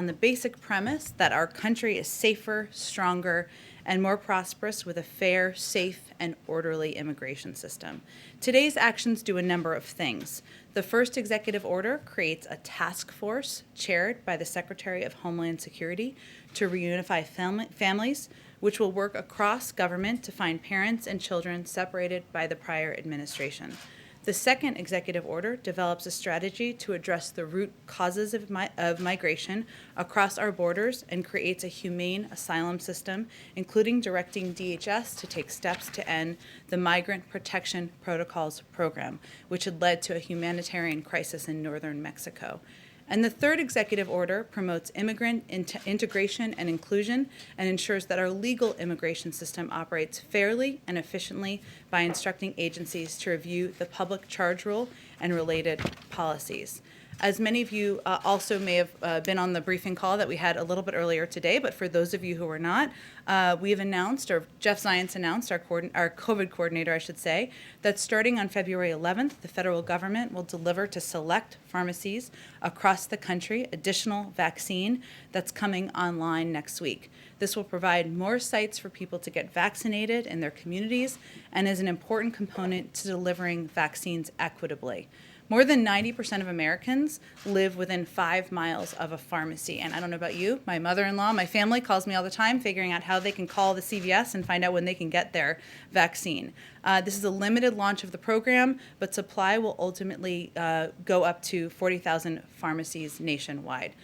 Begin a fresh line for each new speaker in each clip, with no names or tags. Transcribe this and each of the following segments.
on the basic premise that our country is safer, stronger, and more prosperous with a fair, safe, and orderly immigration system. Today's actions do a number of things. The first executive order creates a task force chaired by the Secretary of Homeland Security to reunify families, which will work across government to find parents and children separated by the prior administration. The second executive order develops a strategy to address the root causes of migration across our borders and creates a humane asylum system, including directing DHS to take steps to end the Migrant Protection Protocols program, which had led to a humanitarian crisis in northern Mexico. And the third executive order promotes immigrant integration and inclusion and ensures that our legal immigration system operates fairly and efficiently by instructing agencies to review the public charge rule and related policies. As many of you also may have been on the briefing call that we had a little bit earlier today, but for those of you who were not, we have announced, or Jeff Zients announced, our COVID coordinator, I should say, that starting on February 11th, the federal government will deliver to select pharmacies across the country additional vaccine that's coming online next week. This will provide more sites for people to get vaccinated in their communities and is an important component to delivering vaccines equitably. More than 90% of Americans live within 5 miles of a pharmacy. And I don't know about you, my mother-in-law, my family calls me all the time figuring out how they can call the CVS and find out when they can get their vaccine. This is a limited launch of the program, but supply will ultimately go up to 40,000 pharmacies nationwide.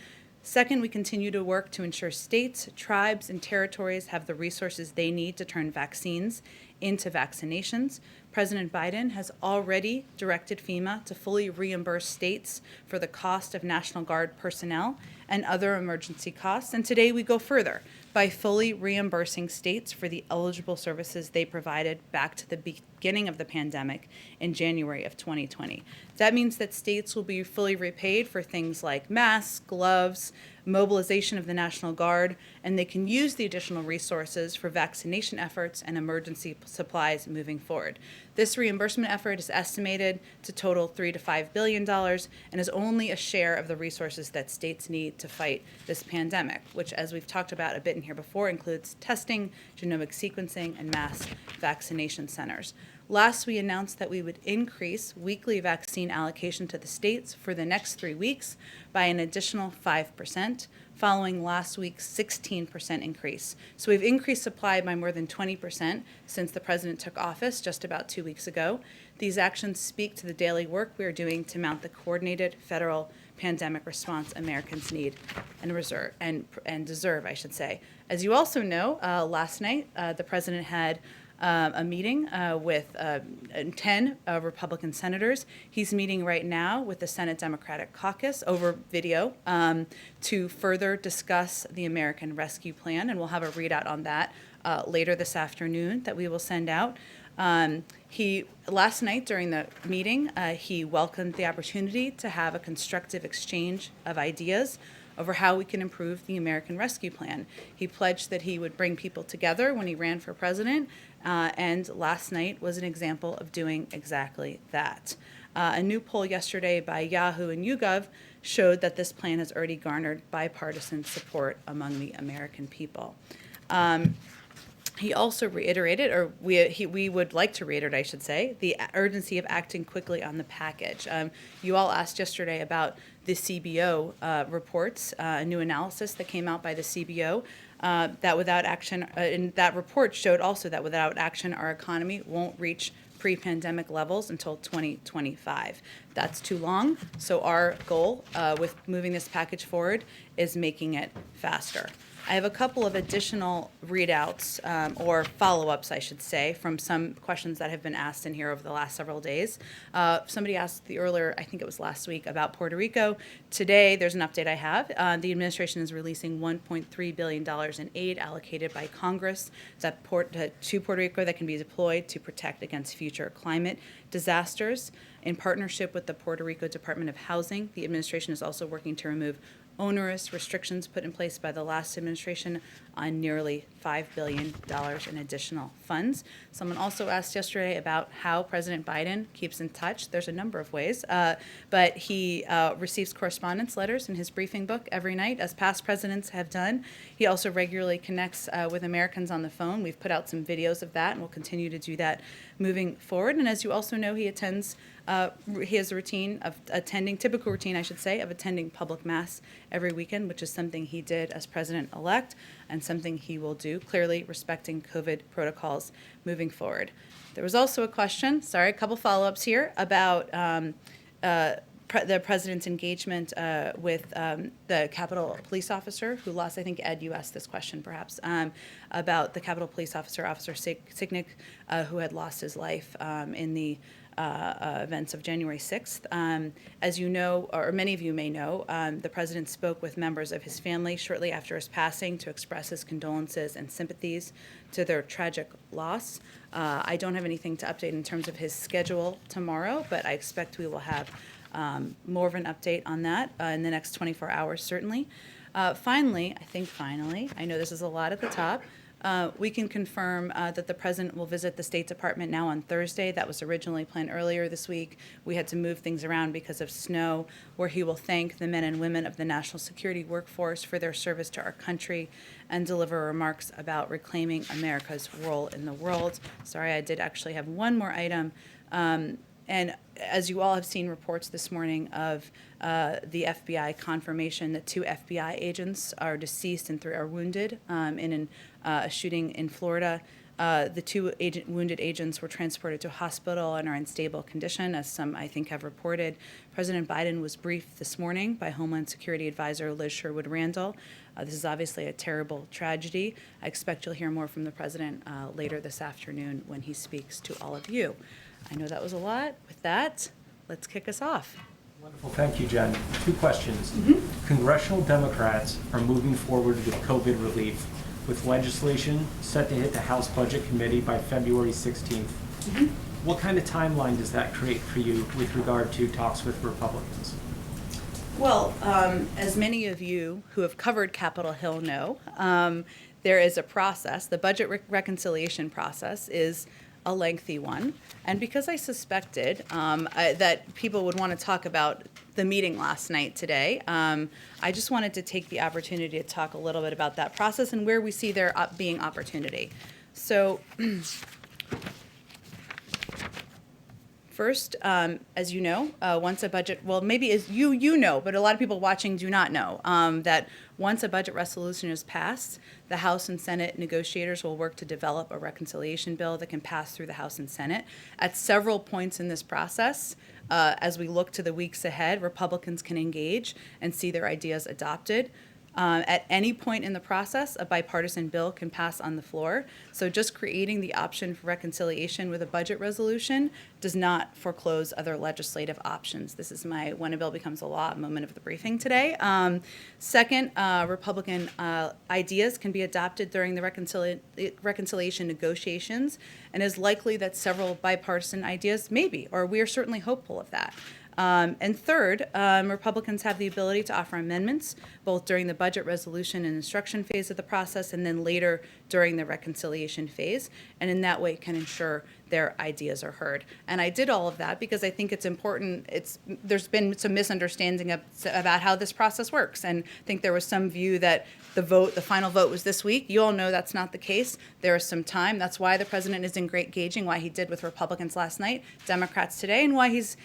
Second, we continue to work to ensure states, tribes, and territories have the resources they need to turn vaccines into vaccinations. President Biden has already directed FEMA to fully reimburse states for the cost of National Guard personnel and other emergency costs. And today we go further by fully reimbursing states for the eligible services they provided back to the beginning of the pandemic in January of 2020. That means that states will be fully repaid for things like masks, gloves, mobilization of the National Guard, and they can use the additional resources for vaccination efforts and emergency supplies moving forward. This reimbursement effort is estimated to total $3 to $5 billion and is only a share of the resources that states need to fight this pandemic, which, as we've talked about a bit in here before, includes testing, genomic sequencing, and mass vaccination centers. Last, we announced that we would increase weekly vaccine allocation to the states for the next 3 weeks by an additional 5%, following last week's 16% increase. So we've increased supply by more than 20% since the president took office just about 2 weeks ago. These actions speak to the daily work we are doing to mount the coordinated federal pandemic response Americans need and deserve, I should say. As you also know, last night the president had a meeting with 10 Republican senators. He's meeting right now with the Senate Democratic Caucus over video to further discuss the American Rescue Plan, and we'll have a readout on that later this afternoon that we will send out. Last night during the meeting, he welcomed the opportunity to have a constructive exchange of ideas over how we can improve the American Rescue Plan. He pledged that he would bring people together when he ran for president, and last night was an example of doing exactly that. A new poll yesterday by Yahoo and YouGov showed that this plan has already garnered bipartisan support among the American people. He also reiterated, or we would like to reiterate, I should say, the urgency of acting quickly on the package. You all asked yesterday about the CBO reports, a new analysis that came out by the CBO, that without action, and that report showed also that without action, our economy won't reach pre-pandemic levels until 2025. That's too long, so our goal with moving this package forward is making it faster. I have a couple of additional readouts, or follow-ups, I should say, from some questions that have been asked in here over the last several days. Somebody asked earlier, I think it was last week, about Puerto Rico. Today, there's an update I have. The administration is releasing $1.3 billion in aid allocated by Congress to Puerto Rico that can be deployed to protect against future climate disasters. In partnership with the Puerto Rico Department of Housing, the administration is also working to remove onerous restrictions put in place by the last administration on nearly $5 billion in additional funds. Someone also asked yesterday about how President Biden keeps in touch. There's a number of ways, but he receives correspondence letters in his briefing book every night, as past presidents have done. He also regularly connects with Americans on the phone. We've put out some videos of that, and we'll continue to do that moving forward. And as you also know, he has a routine of typical routine, I should say, of attending public mass every weekend, which is something he did as president-elect and something he will do, clearly respecting COVID protocols moving forward. There was also a question, a couple follow-ups here, about the president's engagement with the Capitol Police officer who lost, I think, Ed, you asked this question perhaps, about the Capitol Police officer, Officer Sicknick, who had lost his life in the events of January 6th. As you know, or many of you may know, the president spoke with members of his family shortly after his passing to express his condolences and sympathies to their tragic loss. I don't have anything to update in terms of his schedule tomorrow, but I expect we will have more of an update on that in the next 24 hours, certainly. Finally, I know this is a lot at the top, we can confirm that the president will visit the State Department now on Thursday. That was originally planned earlier this week. We had to move things around because of snow, where he will thank the men and women of the national security workforce for their service to our country and deliver remarks about reclaiming America's role in the world. Sorry, I did actually have one more item. And as you all have seen reports this morning of the FBI confirmation that 2 FBI agents are deceased and 3 are wounded in a shooting in Florida. The 2 wounded agents were transported to a hospital and are in stable condition, as some, I think, have reported. President Biden was briefed this morning by Homeland Security Advisor Liz Sherwood-Randall. This is obviously a terrible tragedy. I expect you'll hear more from the president later this afternoon when he speaks to all of you. I know that was a lot. With that, let's kick us off.
Wonderful. Thank you, Jen. 2 questions. Congressional Democrats are moving forward with COVID relief, with legislation set to hit the House Budget Committee by February 16th. What kind of timeline does that create for you with regard to talks with Republicans?
Well, as many of you who have covered Capitol Hill know, there is a process. The budget reconciliation process is a lengthy one. And because I suspected that people would want to talk about the meeting last night today, I just wanted to take the opportunity to talk a little bit about that process and where we see there being opportunity. So first, as you know, once a budget, well, maybe as you know, but a lot of people watching do not know, that once a budget resolution is passed, the House and Senate negotiators will work to develop a reconciliation bill that can pass through the House and Senate. At several points in this process, as we look to the weeks ahead, Republicans can engage and see their ideas adopted. At any point in the process, a bipartisan bill can pass on the floor. So just creating the option for reconciliation with a budget resolution does not foreclose other legislative options. This is my when a bill becomes a law moment of the briefing today. Second, Republican ideas can be adopted during the reconciliation negotiations, and is likely that several bipartisan ideas may be, or we are certainly hopeful of that. And third, Republicans have the ability to offer amendments both during the budget resolution and instruction phase of the process and then later during the reconciliation phase, and in that way can ensure their ideas are heard. And I did all of that because I think it's important. There's been some misunderstanding about how this process works, and I think there was some view that the final vote was this week. You all know that's not the case. There is some time. That's why the president is in great gauging, why he did with Republicans last night, Democrats today, and why he's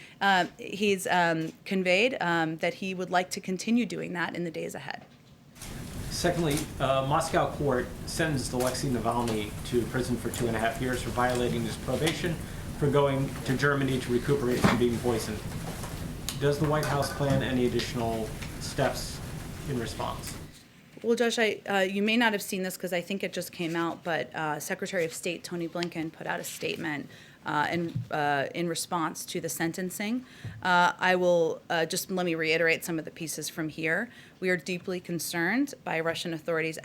conveyed that he would like to continue doing that in the days ahead.
Secondly, Moscow court sentenced Alexei Navalny to prison for 2.5 years for violating his probation for going to Germany to recuperate from being poisoned. Does the White House plan any additional steps in response?
Well, Josh, you may not have seen this because I think it just came out, but Secretary of State Tony Blinken put out a statement in response to the sentencing. I will just let me reiterate some of the pieces from here. We are deeply concerned by Russian authorities'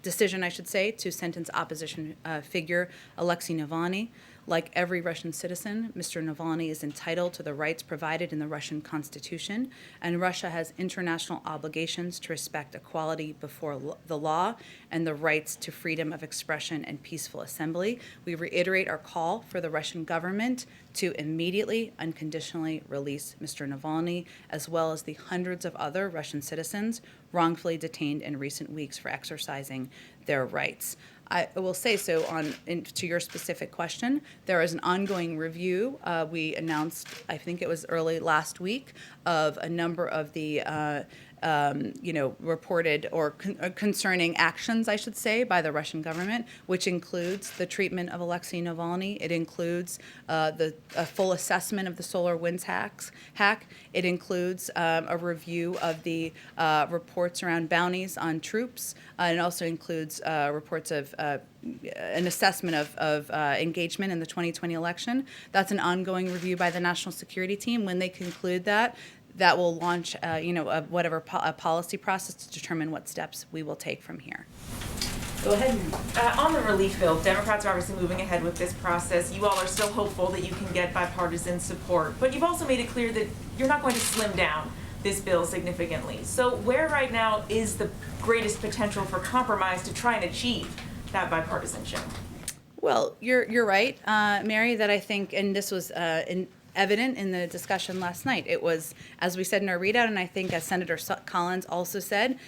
decision, I should say, to sentence opposition figure Alexei Navalny. Like every Russian citizen, Mr. Navalny is entitled to the rights provided in the Russian Constitution, and Russia has international obligations to respect equality before the law and the rights to freedom of expression and peaceful assembly. We reiterate our call for the Russian government to immediately, unconditionally release Mr. Navalny, as well as the hundreds of other Russian citizens wrongfully detained in recent weeks for exercising their rights. I will say so to your specific question. There is an ongoing review. We announced, I think it was early last week, of a number of the reported or concerning actions, I should say, by the Russian government, which includes the treatment of Alexei Navalny. It includes a full assessment of the SolarWinds hack. It includes a review of the reports around bounties on troops. It also includes reports of an assessment of engagement in the 2020 election. That's an ongoing review by the National Security Team. When they conclude that will launch, a policy process to determine what steps we will take from here.
Go ahead. On the relief bill, Democrats are obviously moving ahead with this process. You all are still hopeful that you can get bipartisan support, but you've also made it clear that you're not going to slim down this bill significantly. So where right now is the greatest potential for compromise to try and achieve that bipartisanship?
Well, you're right, Mary, that I think, and this was evident in the discussion last night. It was, as we said in our readout, and I think as Senator Collins also said,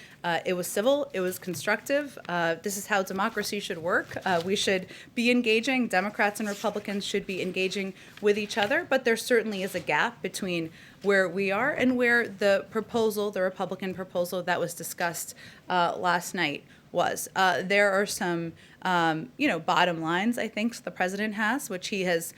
it was civil, it was constructive. This is how democracy should work. We should be engaging. Democrats and Republicans should be engaging with each other, but there certainly is a gap between where we are and where the Republican proposal that was discussed last night was. There are some, bottom lines, I think, the president has, which he has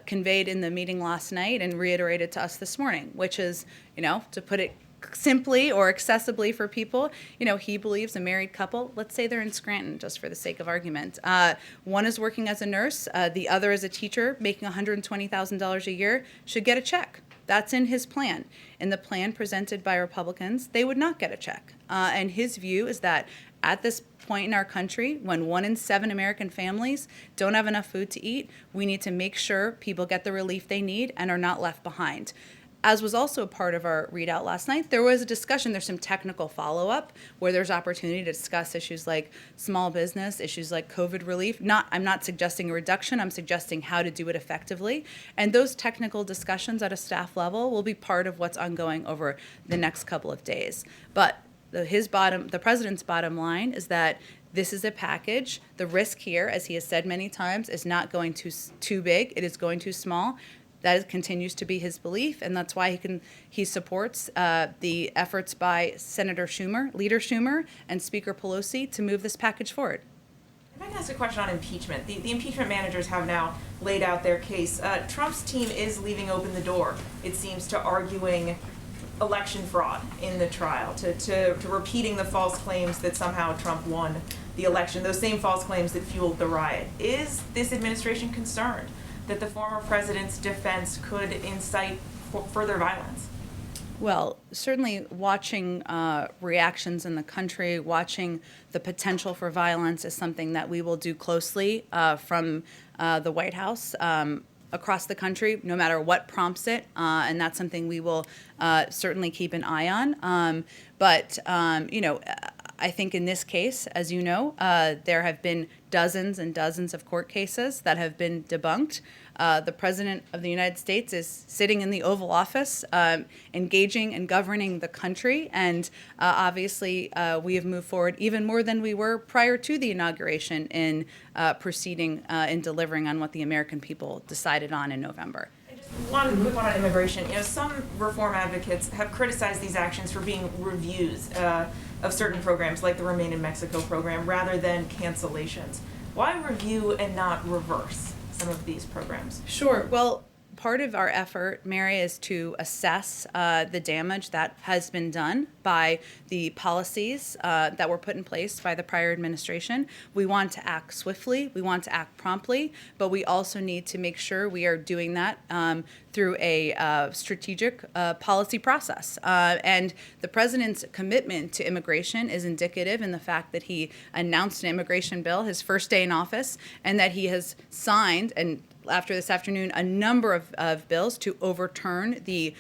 conveyed in the meeting last night and reiterated to us this morning, which is, to put it simply or accessibly for people, he believes a married couple, let's say they're in Scranton, just for the sake of argument. One is working as a nurse, the other is a teacher making $120,000 a year, should get a check. That's in his plan. In the plan presented by Republicans, they would not get a check. And his view is that at this point in our country, when 1 in 7 American families don't have enough food to eat, we need to make sure people get the relief they need and are not left behind. As was also a part of our readout last night, there was a discussion, there's some technical follow-up where there's opportunity to discuss issues like small business, issues like COVID relief. I'm not suggesting a reduction, I'm suggesting how to do it effectively. And those technical discussions at a staff level will be part of what's ongoing over the next couple of days. But the president's bottom line is that this is a package. The risk here, as he has said many times, is not going too big, it is going too small. That continues to be his belief, and that's why he supports the efforts by Leader Schumer, and Speaker Pelosi to move this package forward.
If I can ask a question on impeachment. The impeachment managers have now laid out their case. Trump's team is leaving open the door, it seems, to arguing election fraud in the trial, to repeating the false claims that somehow Trump won the election, those same false claims that fueled the riot. Is this administration concerned that the former president's defense could incite further violence?
Well, certainly watching reactions in the country, watching the potential for violence is something that we will do closely from the White House across the country, no matter what prompts it, and that's something we will certainly keep an eye on. I think in this case, as you know, there have been dozens and dozens of court cases that have been debunked. The President of the United States is sitting in the Oval Office, engaging and governing the country, and obviously we have moved forward even more than we were prior to the inauguration in proceeding in delivering on what the American people decided on in November.
One quick one on immigration. Some reform advocates have criticized these actions for being reviews of certain programs, like the Remain in Mexico program, rather than cancellations. Why review and not reverse some of these programs?
Sure. Well, part of our effort, Mary, is to assess the damage that has been done by the policies that were put in place by the prior administration. We want to act swiftly, we want to act promptly, but we also need to make sure we are doing that through a strategic policy process. And the president's commitment to immigration is indicative in the fact that he announced an immigration bill his first day in office, and that he has signed, and after this afternoon, a number of bills to overturn the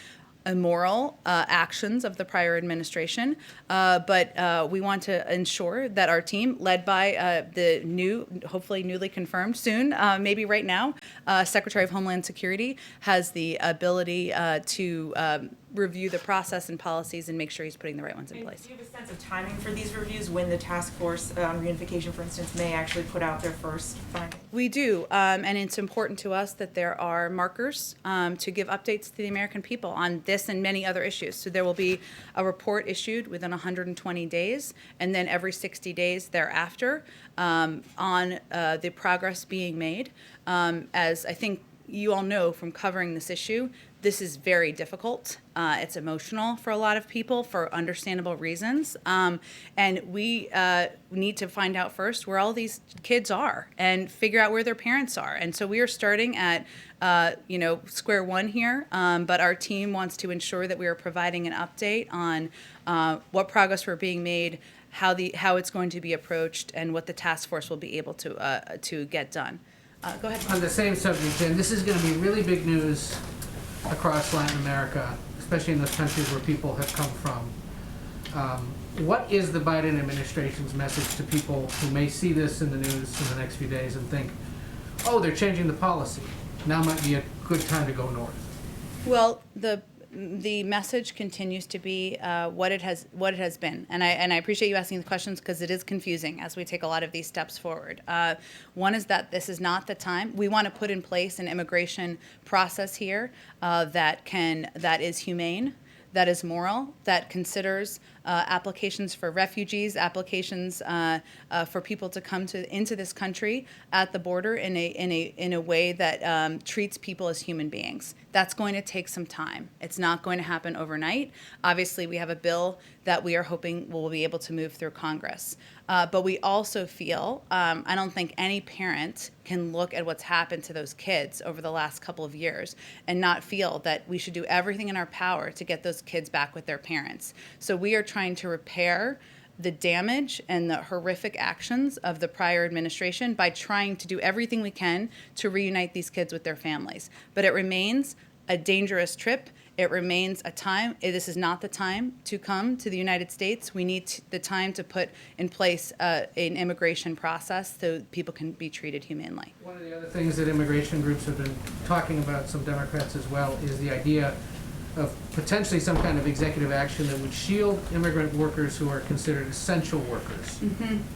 immoral actions of the prior administration, but we want to ensure that our team, led by the new, hopefully newly confirmed soon, maybe right now, Secretary of Homeland Security, has the ability to review the process and policies and make sure he's putting the right ones in place.
Do you have a sense of timing for these reviews, when the task force on reunification, for instance, may actually put out their first findings?
We do, and it's important to us that there are markers to give updates to the American people on this and many other issues. So there will be a report issued within 120 days, and then every 60 days thereafter on the progress being made. As I think you all know from covering this issue, this is very difficult. It's emotional for a lot of people for understandable reasons. And we need to find out first where all these kids are and figure out where their parents are. And so we are starting at square one here, but our team wants to ensure that we are providing an update on what progress we're being made, how it's going to be approached, and what the task force will be able to get done. Go ahead.
On the same subject, Jen, this is going to be really big news across Latin America, especially in those countries where people have come from. What is the Biden administration's message to people who may see this in the news in the next few days and think, oh, they're changing the policy, now might be a good time to go north?
Well, the message continues to be what it has been, and I appreciate you asking the questions because it is confusing as we take a lot of these steps forward. One is that this is not the time. We want to put in place an immigration process here that is humane, that is moral, that considers applications for refugees, applications for people to come into this country at the border in a way that treats people as human beings. That's going to take some time. It's not going to happen overnight. Obviously, we have a bill that we are hoping will be able to move through Congress. But we also feel, I don't think any parent can look at what's happened to those kids over the last couple of years and not feel that we should do everything in our power to get those kids back with their parents. So we are trying to repair the damage and the horrific actions of the prior administration by trying to do everything we can to reunite these kids with their families. But it remains a dangerous trip. It remains a time. This is not the time to come to the United States. We need the time to put in place an immigration process so people can be treated humanely.
One of the other things that immigration groups have been talking about, some Democrats as well, is the idea of potentially some kind of executive action that would shield immigrant workers who are considered essential workers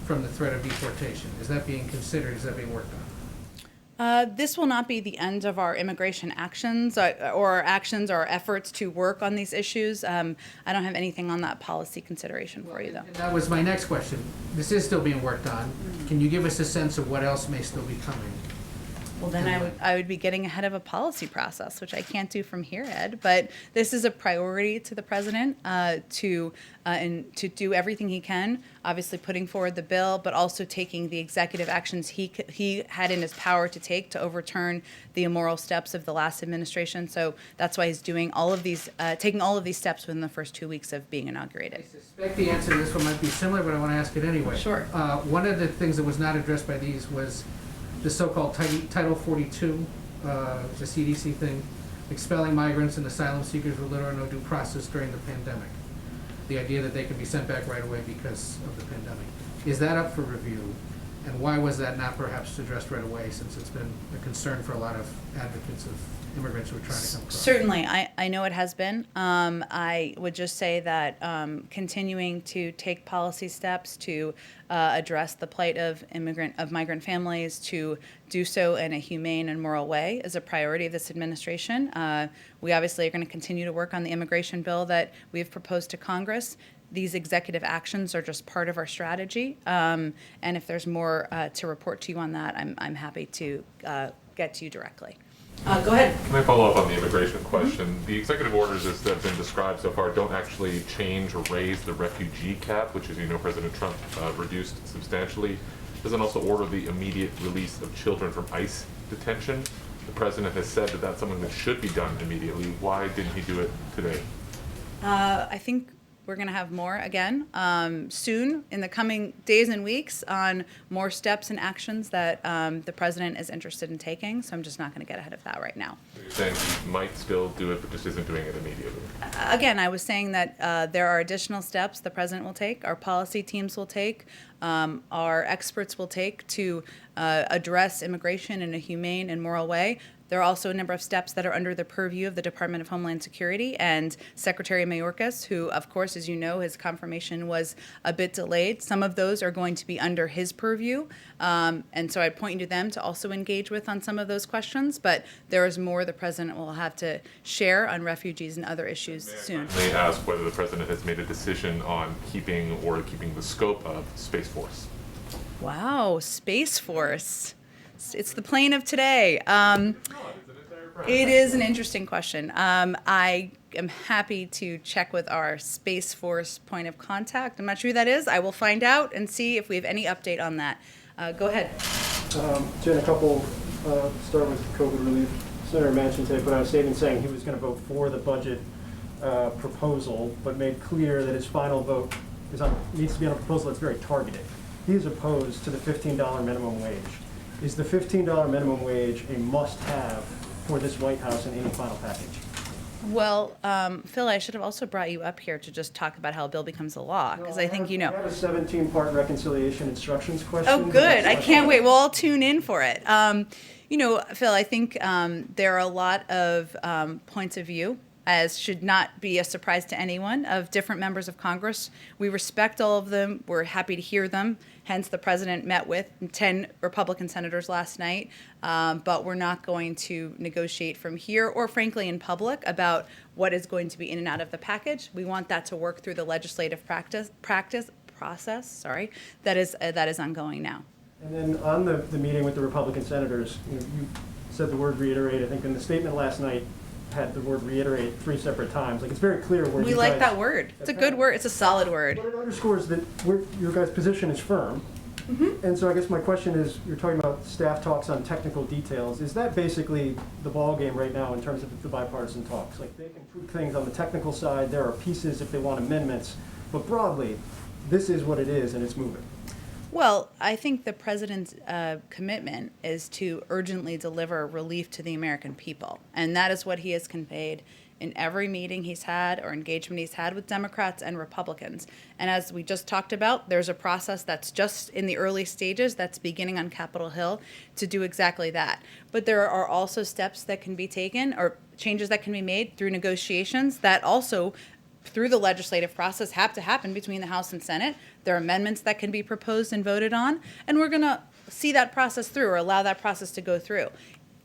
from the threat of deportation. Is that being considered? Is that being worked on?
This will not be the end of our immigration actions or efforts to work on these issues. I don't have anything on that policy consideration for you, though.
And that was my next question. This is still being worked on. Can you give us a sense of what else may still be coming?
Well, then I would be getting ahead of a policy process, which I can't do from here, Ed. But this is a priority to the president to do everything he can, obviously putting forward the bill, but also taking the executive actions he had in his power to take to overturn the immoral steps of the last administration. So that's why he's doing all of these, taking all of these steps within the first 2 weeks of being inaugurated.
I suspect the answer to this one might be similar, but I want to ask it anyway.
Sure.
One of the things that was not addressed by these was the so-called Title 42, the CDC thing, expelling migrants and asylum seekers with little or no due process during the pandemic. The idea that they can be sent back right away because of the pandemic. Is that up for review? And why was that not perhaps addressed right away, since it's been a concern for a lot of advocates of immigrants who are trying to come across?
Certainly, I know it has been. I would just say that continuing to take policy steps to address the plight of migrant families, to do so in a humane and moral way, is a priority of this administration. We obviously are going to continue to work on the immigration bill that we've proposed to Congress. These executive actions are just part of our strategy, and if there's more to report to you on that, I'm happy to get to you directly. Go ahead.
Can I follow up on the immigration question? The executive orders as that have been described so far don't actually change or raise the refugee cap, which, as you know, President Trump reduced substantially. Doesn't also order the immediate release of children from ICE detention. The president has said that that's something that should be done immediately. Why didn't he do it today?
I think We're going to have more again soon in the coming days and weeks on more steps and actions that the president is interested in taking. So I'm just not going to get ahead of that right now.
You're saying he might still do it, but just isn't doing it immediately.
Again, I was saying that there are additional steps the president will take, our policy teams will take, our experts will take to address immigration in a humane and moral way. There are also a number of steps that are under the purview of the Department of Homeland Security and Secretary Mayorkas, who, of course, as you know, his confirmation was a bit delayed. Some of those are going to be under his purview, and so I'd point you to them to also engage with on some of those questions, but there is more the president will have to share on refugees and other issues soon.
May I ask whether the president has made a decision on keeping the scope of Space Force?
Wow, Space Force. It's the plane of today. It is an interesting question. I am happy to check with our Space Force point of contact. I'm not sure who that is. I will find out and see if we have any update on that. Go ahead.
Jen, a couple, start with COVID relief. Senator Manchin today put out a statement saying he was going to vote for the budget proposal, but made clear that his final vote needs to be on a proposal that's very targeted. He is opposed to the $15 minimum wage. Is the $15 minimum wage a must-have for this White House in any final package?
Well, Phil, I should have also brought you up here to just talk about how a bill becomes a law, because I think you know.
I have a 17-part reconciliation instructions question.
Oh, good. I can't wait. We'll all tune in for it. You know, Phil, I think there are a lot of points of view, as should not be a surprise to anyone, of different members of Congress. We respect all of them. We're happy to hear them. Hence, the president met with 10 Republican senators last night. But we're not going to negotiate from here or, frankly, in public about what is going to be in and out of the package. We want that to work through the legislative process. That is ongoing now.
And then on the meeting with the Republican senators, you said the word reiterate. I think in the statement last night, had the word reiterate 3 separate times. Like, it's very clear where
we like that word. It's a good word. It's a solid word.
But it underscores that your guys' position is firm. Mm-hmm. And so I guess my question is, you're talking about staff talks on technical details. Is that basically the ball game right now in terms of the bipartisan talks? Like, they can tweak things on the technical side. There are pieces if they want amendments. But broadly, this is what it is, and it's moving.
Well, I think the president's commitment is to urgently deliver relief to the American people. And that is what he has conveyed in every meeting he's had or engagement he's had with Democrats and Republicans. And as we just talked about, there's a process that's just in the early stages that's beginning on Capitol Hill to do exactly that. But there are also steps that can be taken or changes that can be made through negotiations that also through the legislative process have to happen between the House and Senate. There are amendments that can be proposed and voted on, and we're going to see that process through or allow that process to go through.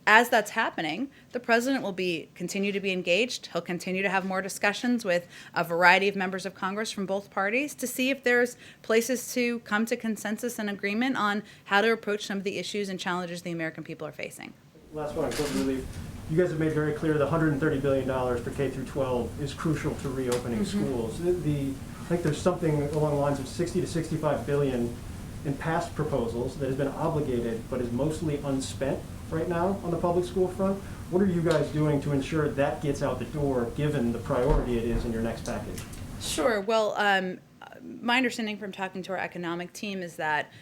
As that's happening, the president will continue to be engaged. He'll continue to have more discussions with a variety of members of Congress from both parties to see if there's places to come to consensus and agreement on how to approach some of the issues and challenges the American people are facing.
Last one on COVID relief. You guys have made very clear the $130 billion for K through 12 is crucial to reopening schools. I think there's something along the lines of 60 to 65 billion in past proposals that has been obligated but is mostly unspent right now on the public school front. What are you guys doing to ensure that gets out the door, given the priority it is in your next package?
Sure. Well, my understanding from talking to our economic team is that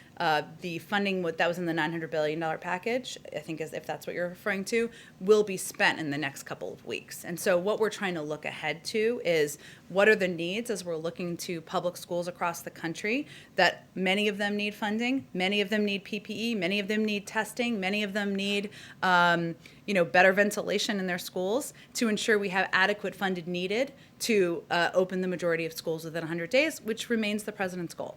the funding that was in the $900 billion package, I think if that's what you're referring to, will be spent in the next couple of weeks. And so what we're trying to look ahead to is what are the needs as we're looking to public schools across the country, that many of them need funding, many of them need PPE, many of them need testing, many of them need better ventilation in their schools to ensure we have adequate funding needed to open the majority of schools within 100 days, which remains the president's goal.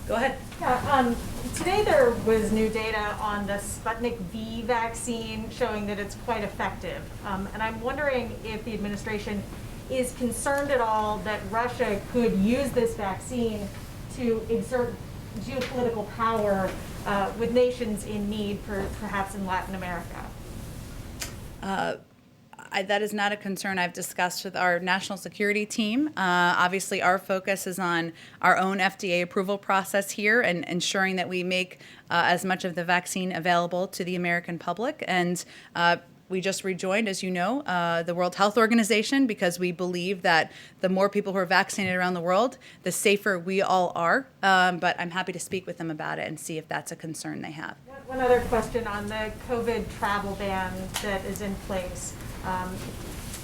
Go ahead.
Yeah, today there was new data on the Sputnik V vaccine showing that it's quite effective. And I'm wondering if the administration is concerned at all that Russia could use this vaccine to exert geopolitical power with nations in need, perhaps in Latin America.
That is not a concern I've discussed with our national security team. Obviously, our focus is on our own FDA approval process here and ensuring that we make as much of the vaccine available to the American public. And we just rejoined, as you know, the World Health Organization because we believe that the more people who are vaccinated around the world, the safer we all are. But I'm happy to speak with them about it and see if that's a concern they have.
One other question on the COVID travel ban that is in place.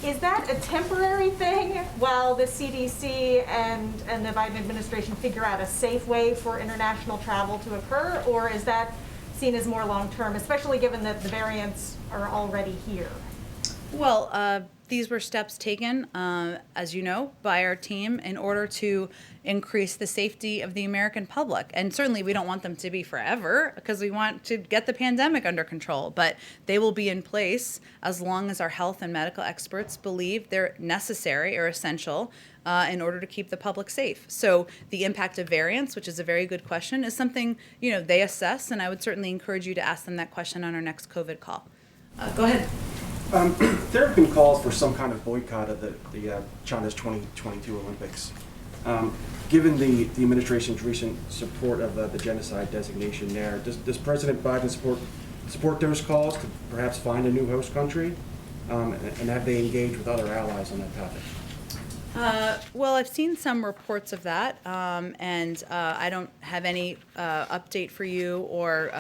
Is that a temporary thing while the CDC and the Biden administration figure out a safe way for international travel to occur, or is that seen as more long-term, especially given that the variants are already here?
Well, these were steps taken, as you know, by our team in order to increase the safety of the American public. And certainly we don't want them to be forever because we want to get the pandemic under control. But they will be in place as long as our health and medical experts believe they're necessary or essential in order to keep the public safe. So the impact of variants, which is a very good question, is something, you know, they assess. And I would certainly encourage you to ask them that question on our next COVID call. Go ahead.
There have been calls for some kind of boycott of the China's 2022 Olympics. Given the administration's recent support of the genocide designation there, does President Biden support those calls to perhaps find a new host country? And have they engaged with other allies on that topic?
Well, I've seen some reports of that, and I don't have any update for you or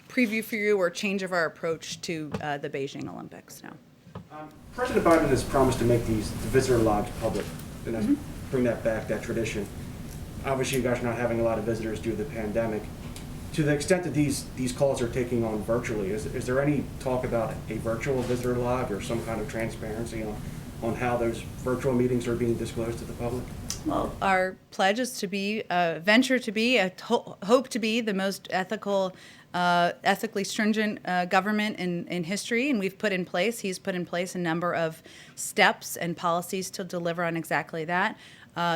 preview for you or change of our approach to the Beijing Olympics. No.
President Biden has promised to make the visitor logs public and bring that back, that tradition. Obviously, you guys are not having a lot of visitors due to the pandemic. To the extent that these calls are taking on virtually, is there any talk about a virtual visitor log or some kind of transparency on how those virtual meetings are being disclosed to the public?
Well, our pledge is to be, venture to be, hope to be the most ethically stringent government in history, and he's put in place a number of steps and policies to deliver on exactly that.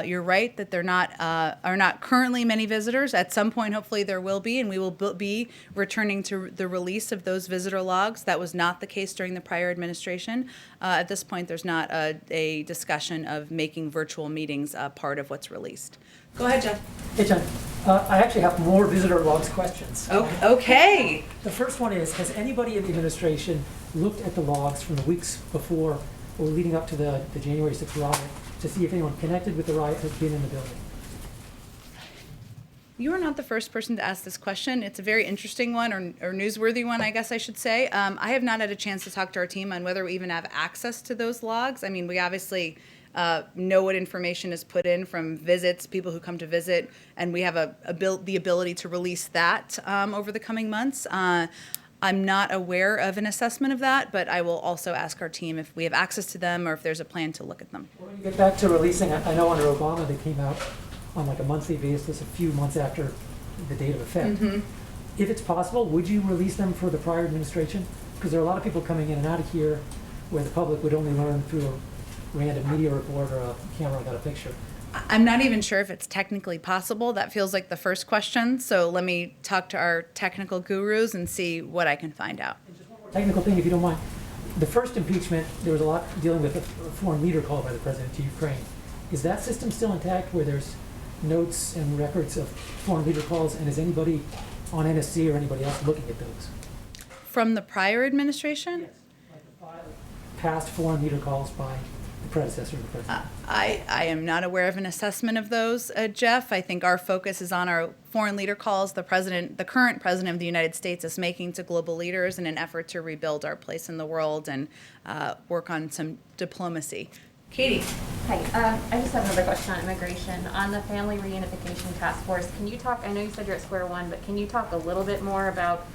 You're right that there are not currently many visitors. At some point, hopefully there will be, and we will be returning to the release of those visitor logs. That was not the case during the prior administration. At this point, there's not a discussion of making virtual meetings part of what's released. Go ahead, Jeff.
Hey, Jen. I actually have more visitor logs questions.
Okay.
The first one is, has anybody in the administration looked at the logs from the weeks before or leading up to the January 6th riot to see if anyone connected with the riot has been in the building?
You are not the first person to ask this question. It's a very interesting one, or newsworthy one, I guess I should say. I have not had a chance to talk to our team on whether we even have access to those logs. I mean, we obviously know what information is put in from visits, people who come to visit, and we have the ability to release that over the coming months. I'm not aware of an assessment of that, but I will also ask our team if we have access to them or if there's a plan to look at them.
When you get back to releasing, I know under Obama they came out on like a monthly basis a few months after the date of effect. If it's possible, would you release them for the prior administration? Because there are a lot of people coming in and out of here where the public would only learn through a random media report or a camera got a picture.
I'm not even sure if it's technically possible. That feels like the first question. So let me talk to our technical gurus and see what I can find out.
And just one more technical thing, if you don't mind. The first impeachment, there was a lot dealing with a foreign leader called by the president to Ukraine. Is that system still intact where there's notes and records of foreign leader calls, and is anybody on NSC or anybody else looking at those?
From the prior administration?
Yes. Like the 5 past foreign leader calls by the predecessor of the president.
I am not aware of an assessment of those, Jeff. I think our focus is on our foreign leader calls the current president of the United States is making to global leaders in an effort to rebuild our place in the world and work on some diplomacy. Katie.
Hi, I just have another question on immigration. On the Family Reunification Task Force, can you talk, I know you said you're at square one, but can you talk a little bit more about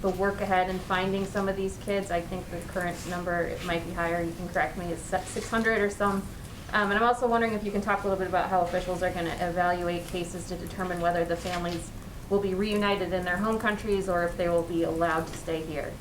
the work ahead in finding some of these kids? I think the current number, it might be higher, you can correct me, is 600 or some. And I'm also wondering if you can talk a little bit about how officials are going to evaluate cases to determine whether the families will be reunited in their home countries or if they will be allowed to stay here.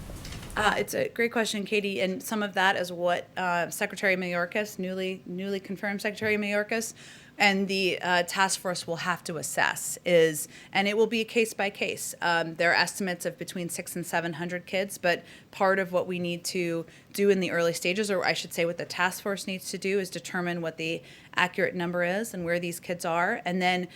It's a great question, Katie, and some of that is what Secretary Mayorkas, newly confirmed Secretary Mayorkas, and the task force will have to assess is, and it will be case by case. There are estimates of between 600 and 700 kids, but part of what we need to do in the early stages, or I should say what the task force needs to do, is determine what the accurate number is and where these kids are, and then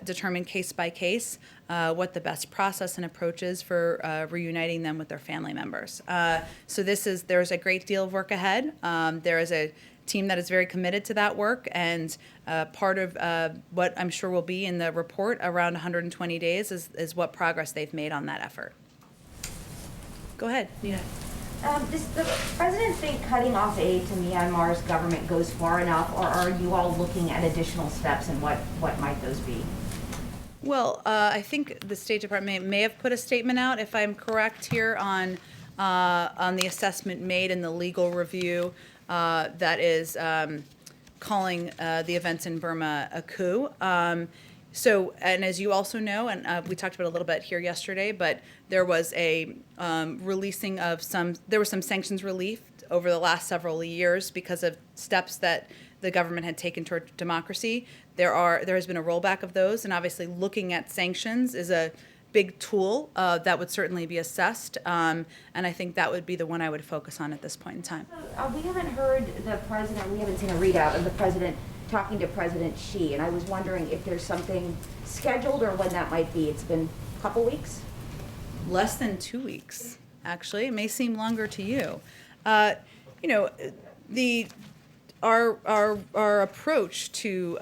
determine case by case what the best process and approach is for reuniting them with their family members. So there's a great deal of work ahead. There is a team that is very committed to that work, and part of what I'm sure will be in the report around 120 days is what progress they've made on that effort. Go ahead, Nina.
Does the president think cutting off aid to Myanmar's government goes far enough, or are you all looking at additional steps, and what might those be?
Well, I think the State Department may have put a statement out, if I'm correct here, on the assessment made in the legal review that is calling the events in Burma a coup. So, and as you also know, and we talked about it a little bit here yesterday, but there was a releasing of there was some sanctions relief over the last several years because of steps that the government had taken toward democracy. There has been a rollback of those, and obviously looking at sanctions is a big tool that would certainly be assessed, and I think that would be the one I would focus on at this point in time.
We haven't heard the president, we haven't seen a readout of the president talking to President Xi, and I was wondering if there's something scheduled or when that might be. It's been a couple weeks?
Less than 2 weeks, actually. It may seem longer to you. Our approach to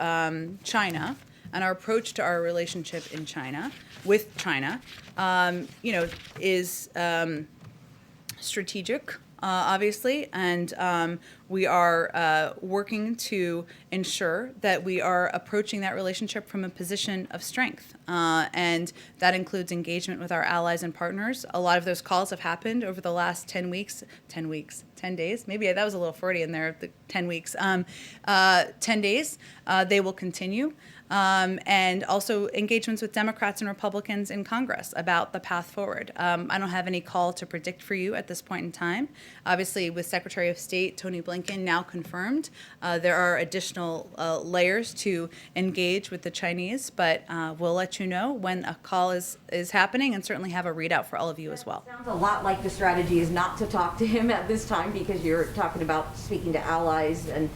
China and our approach to our relationship in China, with China, is strategic, obviously, and we are working to ensure that we are approaching that relationship from a position of strength, and that includes engagement with our allies and partners. A lot of those calls have happened over the last 10 days. Maybe that was a little Freudian there, the 10 weeks. 10 days, they will continue. And also engagements with Democrats and Republicans in Congress about the path forward. I don't have any call to predict for you at this point in time. Obviously, with Secretary of State Tony Blinken now confirmed, there are additional layers to engage with the Chinese, but we'll let you know when a call is happening, and certainly have a readout for all of you as well.
Sounds a lot like the strategy is not to talk to him at this time, because you're talking about speaking to allies and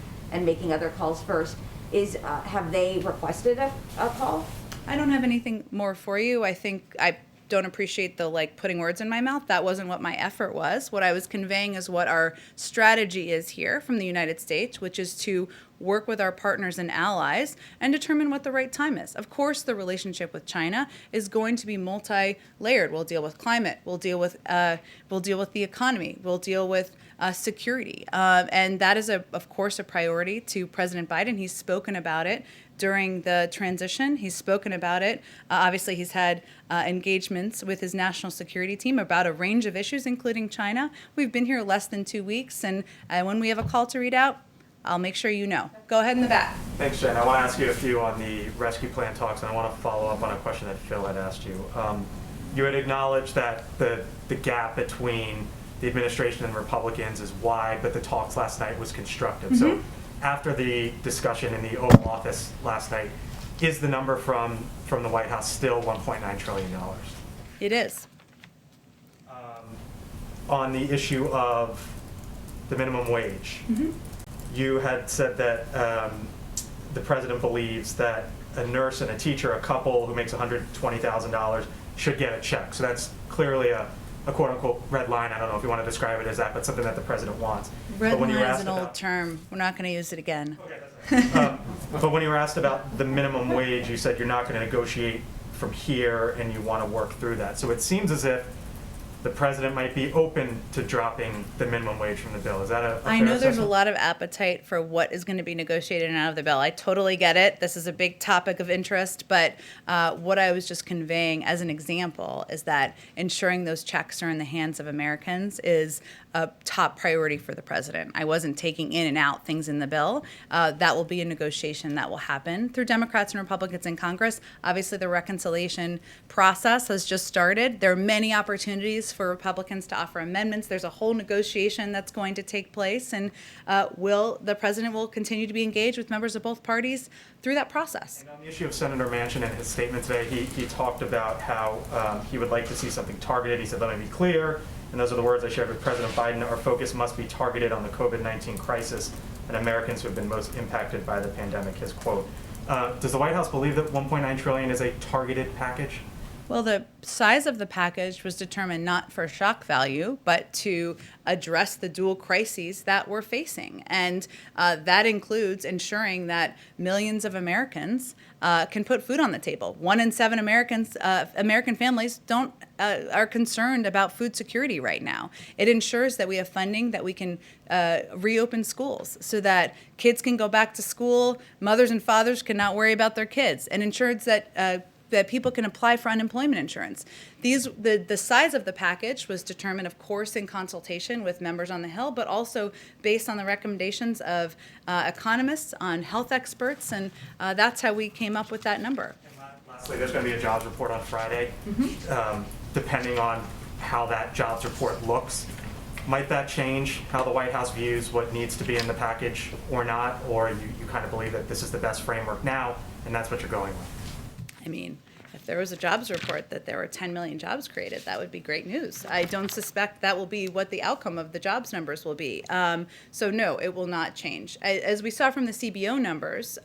making other calls first. Have they requested a call?
I don't have anything more for you. I think I don't appreciate the putting words in my mouth. That wasn't what my effort was. What I was conveying is what our strategy is here from the United States, which is to work with our partners and allies and determine what the right time is. Of course, the relationship with China is going to be multi-layered. We'll deal with climate. We'll deal with the economy. We'll deal with security, and that is of course a priority to President Biden. He's spoken about it during the transition. He's spoken about it. Obviously, he's had engagements with his national security team about a range of issues, including China. We've been here less than 2 weeks, and when we have a call to read out, I'll make sure you know. Go ahead in the back.
Thanks, Jen. I want to ask you a few on the rescue plan talks, and I want to follow up on a question that Phil had asked you. You had acknowledged that the gap between the administration and Republicans is wide, but the talks last night was constructive. Mm-hmm. So after the discussion in the Oval Office last night, is the number from the White House still $1.9 trillion?
It is.
On the issue of the minimum wage, mm-hmm. you had said that the president believes that a nurse and a teacher, a couple who makes $120,000, should get a check. So that's clearly a quote-unquote red line. I don't know if you want to describe it as that, but something that the president wants.
Red line is an old term. We're not going to use it again.
Okay, that's right. But when you were asked about the minimum wage, you said you're not going to negotiate from here and you want to work through that. So it seems as if the president might be open to dropping the minimum wage from the bill. Is that a fair
I know there's a
assessment?
lot of appetite for what is going to be negotiated and out of the bill. I totally get it. This is a big topic of interest, but what I was just conveying as an example is that ensuring those checks are in the hands of Americans is a top priority for the president. I wasn't taking in and out things in the bill. That will be a negotiation that will happen through Democrats and Republicans in Congress. Obviously, the reconciliation process has just started. There are many opportunities for Republicans to offer amendments. There's a whole negotiation that's going to take place, and the president will continue to be engaged with members of both parties through that process.
And on the issue of Senator Manchin and his statement today, he talked about how he would like to see something targeted. He said, let me be clear, and those are the words I shared with President Biden, our focus must be targeted on the COVID-19 crisis and Americans who have been most impacted by the pandemic, his quote. Does the White House believe that $1.9 trillion is a targeted package?
Well, the size of the package was determined not for shock value, but to address the dual crises that we're facing. And that includes ensuring that millions of Americans can put food on the table. 1 in 7 American families are concerned about food security right now. It ensures that we have funding that we can reopen schools so that kids can go back to school, mothers and fathers can not worry about their kids, and ensures that that people can apply for unemployment insurance. The size of the package was determined, of course, in consultation with members on the Hill, but also based on the recommendations of economists, on health experts, and that's how we came up with that number.
And lastly, there's going to be a jobs report on Friday. Depending on how that jobs report looks, might that change how the White House views what needs to be in the package or not? Or you kind of believe that this is the best framework now, and that's what you're going with?
I mean, if there was a jobs report that there were 10 million jobs created, that would be great news. I don't suspect that will be what the outcome of the jobs numbers will be. So no, it will not change. As we saw from the CBO numbers,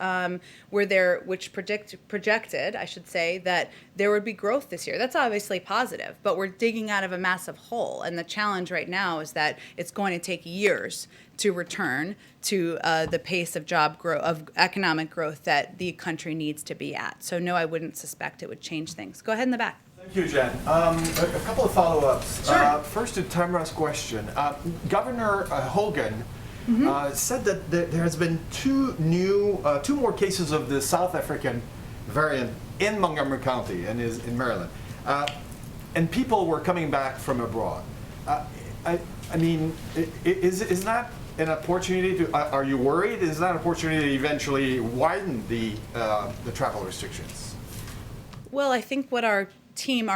which projected, I should say, that there would be growth this year. That's obviously positive, but we're digging out of a massive hole. And the challenge right now is that it's going to take years to return to the pace of economic growth that the country needs to be at. So no, I wouldn't suspect it would change things. Go ahead in the back.
Thank you, Jen. A couple of follow-ups.
Sure.
First to Tamara's question. Governor Hogan said that there has been two more cases of the South African variant in Montgomery County and is in Maryland. And people were coming back from abroad. I mean, is that an opportunity to, are you worried? Is that an opportunity to eventually widen the travel restrictions?
Well, I think what our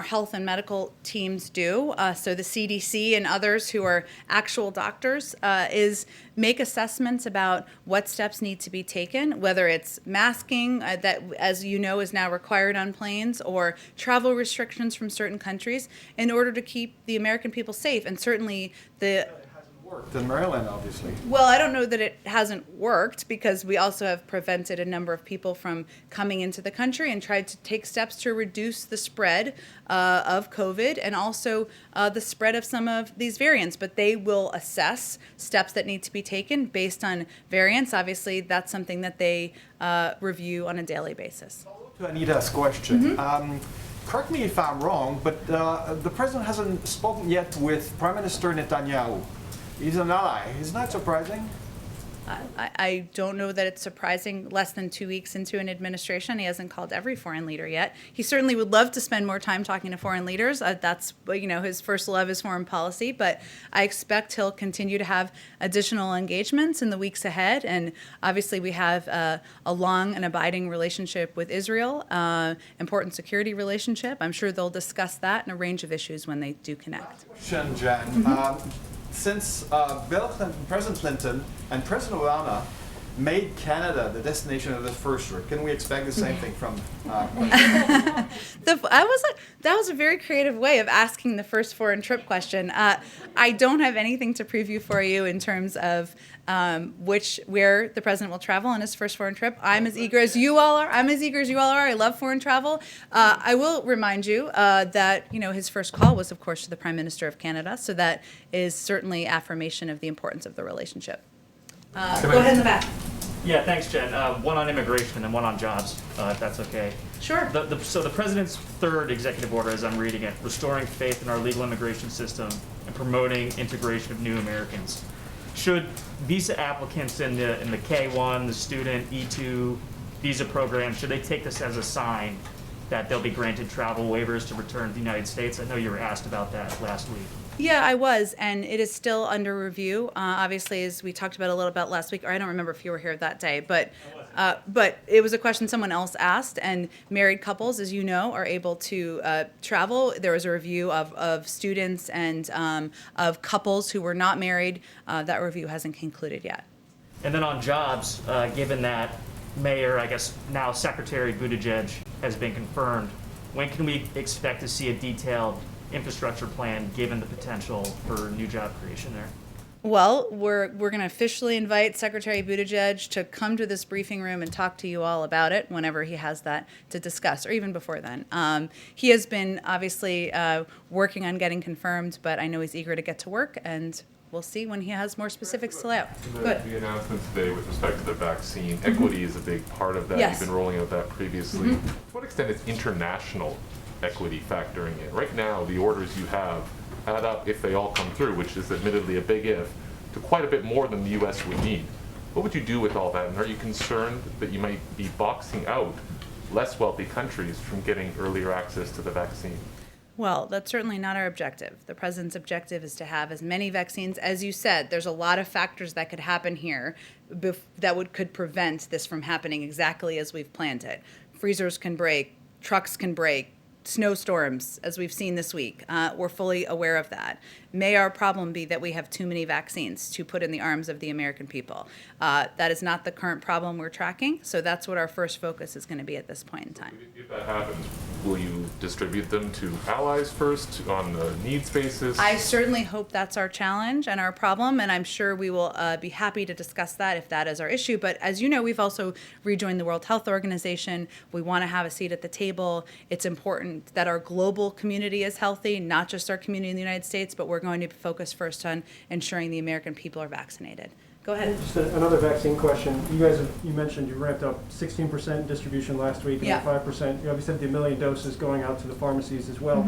health and medical teams do, so the CDC and others who are actual doctors, is make assessments about what steps need to be taken, whether it's masking, that, as you know, is now required on planes, or travel restrictions from certain countries in order to keep the American people safe. And certainly
Worked in Maryland, obviously.
Well, I don't know that it hasn't worked, because we also have prevented a number of people from coming into the country and tried to take steps to reduce the spread of COVID and also the spread of some of these variants. But they will assess steps that need to be taken based on variants. Obviously, that's something that they review on a daily basis.
To Anita's question. Correct me if I'm wrong, but the president hasn't spoken yet with Prime Minister Netanyahu. He's an ally. Isn't that surprising?
I don't know that it's surprising. Less than 2 weeks into an administration, he hasn't called every foreign leader yet. He certainly would love to spend more time talking to foreign leaders. That's, his first love is foreign policy. But I expect he'll continue to have additional engagements in the weeks ahead. And obviously, we have a long and abiding relationship with Israel, important security relationship. I'm sure they'll discuss that and a range of issues when they do connect.
Question, Jen. Since President Clinton and President Obama made Canada the destination of the first trip, can we expect the same thing from
That was a very creative way of asking the first foreign trip question. I don't have anything to preview for you in terms of where the president will travel on his first foreign trip. I'm as eager as you all are. I love foreign travel. I will remind you that his first call was, of course, to the Prime Minister of Canada. So that is certainly affirmation of the importance of the relationship. Go ahead in the back.
Yeah, thanks, Jen. One on immigration and one on jobs, if that's okay.
Sure.
So the president's third executive order, as I'm reading it, restoring faith in our legal immigration system and promoting integration of new Americans. Should visa applicants in the K-1, the student E-2 visa program, should they take this as a sign that they'll be granted travel waivers to return to the United States? I know you were asked about that last week.
Yeah, I was, and it is still under review. Obviously, as we talked about a little bit last week, or I don't remember if you were here that day, but But it was a question someone else asked, and married couples, as you know, are able to travel. There was a review of students and of couples who were not married. That review hasn't concluded yet.
And then on jobs, given that Mayor, I guess now Secretary Buttigieg has been confirmed, when can we expect to see a detailed infrastructure plan given the potential for new job creation there?
Well, we're going to officially invite Secretary Buttigieg to come to this briefing room and talk to you all about it whenever he has that to discuss, or even before then. He has been obviously working on getting confirmed, but I know he's eager to get to work, and we'll see when he has more specifics to lay out.
The announcement today with respect to the vaccine, equity is a big part of that.
Yes.
You've been rolling out that previously. To what extent is international equity factoring in? Right now, the orders you have add up, if they all come through, which is admittedly a big if, to quite a bit more than the U.S. would need. What would you do with all that? And are you concerned that you might be boxing out less wealthy countries from getting earlier access to the vaccine?
Well, that's certainly not our objective. The president's objective is to have as many vaccines. As you said, there's a lot of factors that could happen here that could prevent this from happening exactly as we've planned it. Freezers can break, trucks can break, snowstorms, as we've seen this week. We're fully aware of that. May our problem be that we have too many vaccines to put in the arms of the American people. That is not the current problem we're tracking, so that's what our first focus is going to be at this point in time.
If that happens, will you distribute them to allies first on the needs basis?
I certainly hope that's our challenge and our problem, and I'm sure we will be happy to discuss that if that is our issue. But as you know, we've also rejoined the World Health Organization. We want to have a seat at the table. It's important that our global community is healthy, not just our community in the United States, but we're going to focus first on ensuring the American people are vaccinated. Go ahead.
Just another vaccine question. You mentioned you ramped up 16% distribution last week, and
Yeah.
5%. You obviously have the 1 million doses going out to the pharmacies as well.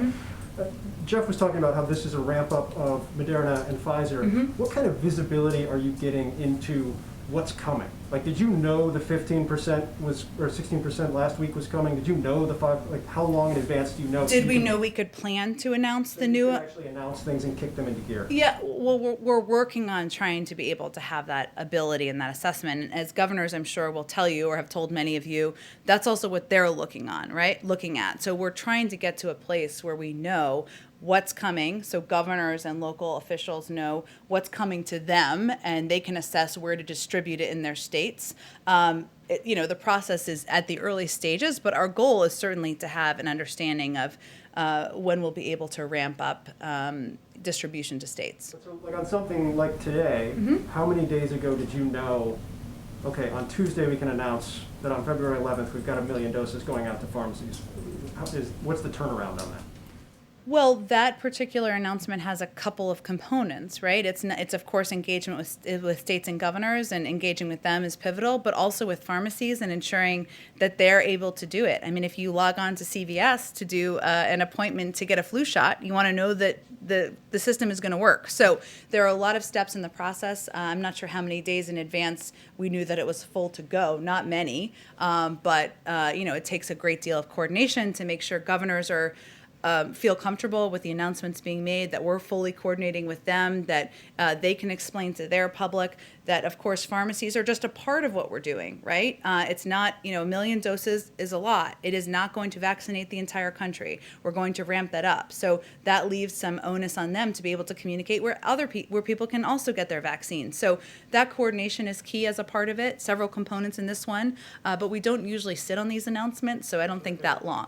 Jeff was talking about how this is a ramp up of Moderna and Pfizer. What kind of visibility are you getting into what's coming? Like, did you know the 15% was, or 16% last week was coming? Did you know the 5, like, how long in advance do you know?
Did we know we could plan to announce the new?
Actually announce things and kick them into gear.
Yeah, well, we're working on trying to be able to have that ability and that assessment. And as governors, I'm sure will tell you, or have told many of you, that's also what they're looking at. So we're trying to get to a place where we know what's coming, so governors and local officials know what's coming to them, and they can assess where to distribute it in their states. The process is at the early stages, but our goal is certainly to have an understanding of when we'll be able to ramp up distribution to states.
So, like, on something like today, how many days ago did you know, okay, on Tuesday we can announce that on February 11th we've got 1 million doses going out to pharmacies? What's the turnaround on that?
Well, that particular announcement has a couple of components, right? It's of course engagement with states and governors, and engaging with them is pivotal, but also with pharmacies and ensuring that they're able to do it. I mean, if you log on to CVS to do an appointment to get a flu shot, you want to know that the system is going to work. So there are a lot of steps in the process. I'm not sure how many days in advance we knew that it was full to go. Not many, but it takes a great deal of coordination to make sure governors are feel comfortable with the announcements being made, that we're fully coordinating with them, that they can explain to their public that, of course, pharmacies are just a part of what we're doing, right? It's not, 1 million doses is a lot. It is not going to vaccinate the entire country. We're going to ramp that up. So that leaves some onus on them to be able to communicate where where people can also get their vaccine. So that coordination is key as a part of it, several components in this one, but we don't usually sit on these announcements, so I don't think that long.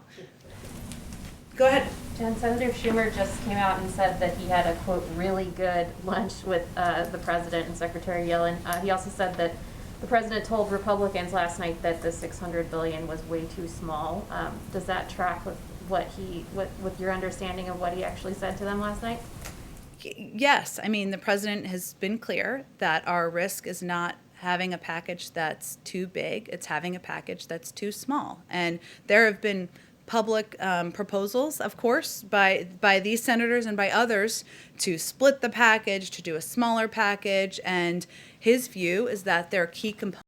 Go ahead.
Jen, Senator Schumer just came out and said that he had a, quote, really good lunch with the president and Secretary Yellen. He also said that the president told Republicans last night that the $600 billion was way too small. Does that track with with your understanding of what he actually said to them last night?
Yes. I mean, the president has been clear that our risk is not having a package that's too big. It's having a package that's too small. And there have been public proposals, of course, by these senators and by others to split the package, to do a smaller package, and his view is that there are key components